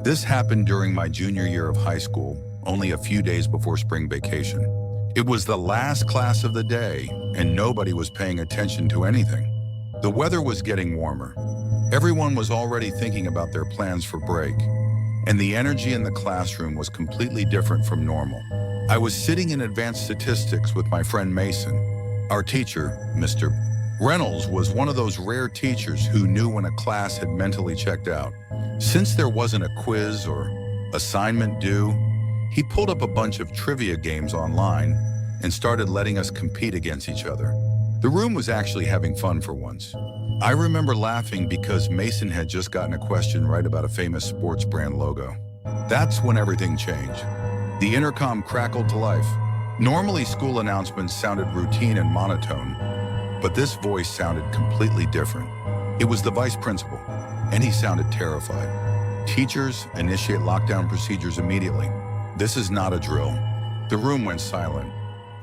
This happened during my junior year of high school, only a few days before spring vacation. It was the last class of the day, and nobody was paying attention to anything. The weather was getting warmer. Everyone was already thinking about their plans for break, and the energy in the classroom was completely different from normal. I was sitting in advanced statistics with my friend Mason. Our teacher, Mr. Reynolds, was one of those rare teachers who knew when a class had mentally checked out. Since there wasn't a quiz or assignment due, he pulled up a bunch of trivia games online and started letting us compete against each other. The room was actually having fun for once. I remember laughing because Mason had just gotten a question right about a famous sports brand logo. That's when everything changed. The intercom crackled to life. Normally, school announcements sounded routine and monotone, but this voice sounded completely different. It was the vice principal, and he sounded terrified. Teachers, initiate lockdown procedures immediately. This is not a drill. The room went silent.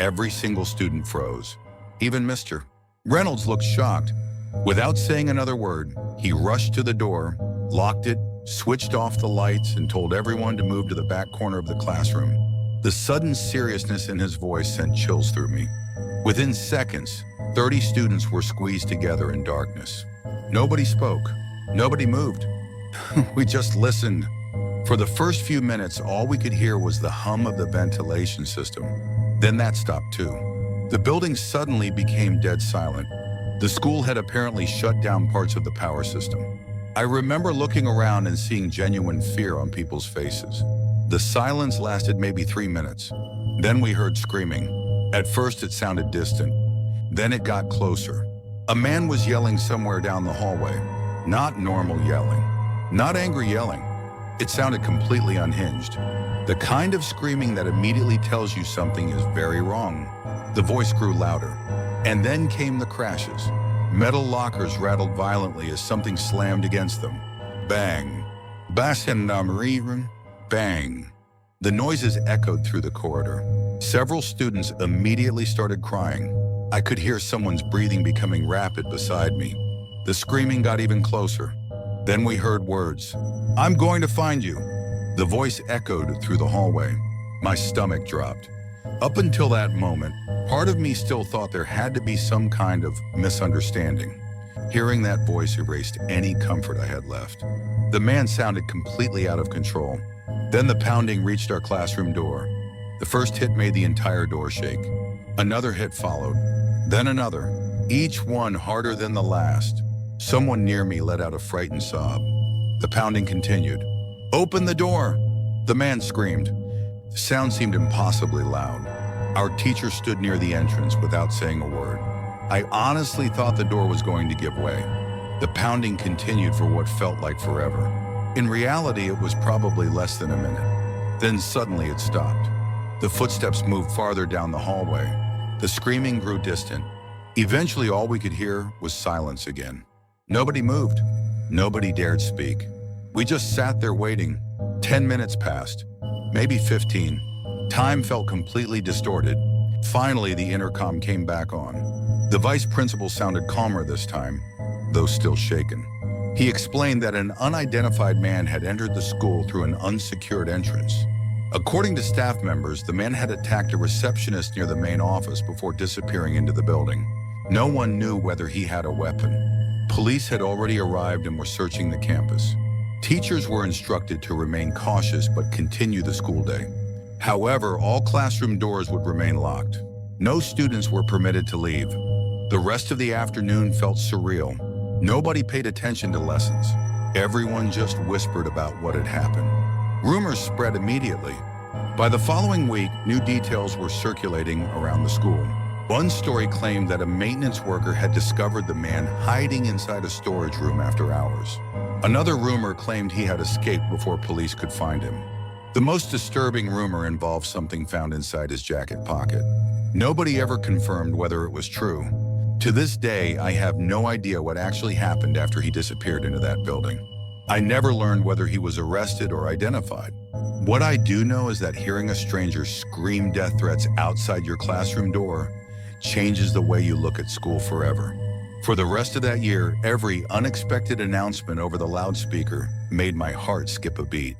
Every single student froze. Even Mr. Reynolds looked shocked. Without saying another word, he rushed to the door, locked it, switched off the lights, and told everyone to move to the back corner of the classroom. The sudden seriousness in his voice sent chills through me. Within seconds, 30 students were squeezed together in darkness. Nobody spoke. Nobody moved. We just listened. For the first few minutes, all we could hear was the hum of the ventilation system. Then that stopped too. The building suddenly became dead silent. The school had apparently shut down parts of the power system. I remember looking around and seeing genuine fear on people's faces. The silence lasted maybe 3 minutes. Then we heard screaming. At first it sounded distant. Then it got closer. A man was yelling somewhere down the hallway. Not normal yelling. Not angry yelling. It sounded completely unhinged. The kind of screaming that immediately tells you something is very wrong. The voice grew louder. And then came the crashes. Metal lockers rattled violently as something slammed against them. Bang. Bang. The noises echoed through the corridor. Several students immediately started crying. I could hear someone's breathing becoming rapid beside me. The screaming got even closer. Then we heard words. "I'm going to find you." The voice echoed through the hallway. My stomach dropped. Up until that moment, part of me still thought there had to be some kind of misunderstanding. Hearing that voice erased any comfort I had left. The man sounded completely out of control. Then the pounding reached our classroom door. The first hit made the entire door shake. Another hit followed. Then another, each one harder than the last. Someone near me let out a frightened sob. The pounding continued. "Open the door!" The man screamed. The sound seemed impossibly loud. Our teacher stood near the entrance without saying a word. I honestly thought the door was going to give way. The pounding continued for what felt like forever. In reality, it was probably less than a minute. Then suddenly it stopped. The footsteps moved farther down the hallway. The screaming grew distant. Eventually, all we could hear was silence again. Nobody moved. Nobody dared speak. We just sat there waiting. 10 minutes passed. Maybe 15. Time felt completely distorted. Finally, the intercom came back on. The vice principal sounded calmer this time, though still shaken. He explained that an unidentified man had entered the school through an unsecured entrance. According to staff members, the man had attacked a receptionist near the main office before disappearing into the building. No one knew whether he had a weapon. Police had already arrived and were searching the campus. Teachers were instructed to remain cautious but continue the school day. However, all classroom doors would remain locked. No students were permitted to leave. The rest of the afternoon felt surreal. Nobody paid attention to lessons. Everyone just whispered about what had happened. Rumors spread immediately. By the following week, new details were circulating around the school. One story claimed that a maintenance worker had discovered the man hiding inside a storage room after hours. Another rumor claimed he had escaped before police could find him. The most disturbing rumor involved something found inside his jacket pocket. Nobody ever confirmed whether it was true. To this day, I have no idea what actually happened after he disappeared into that building. I never learned whether he was arrested or identified. What I do know is that hearing a stranger scream death threats outside your classroom door changes the way you look at school forever. For the rest of that year, every unexpected announcement over the loudspeaker made my heart skip a beat.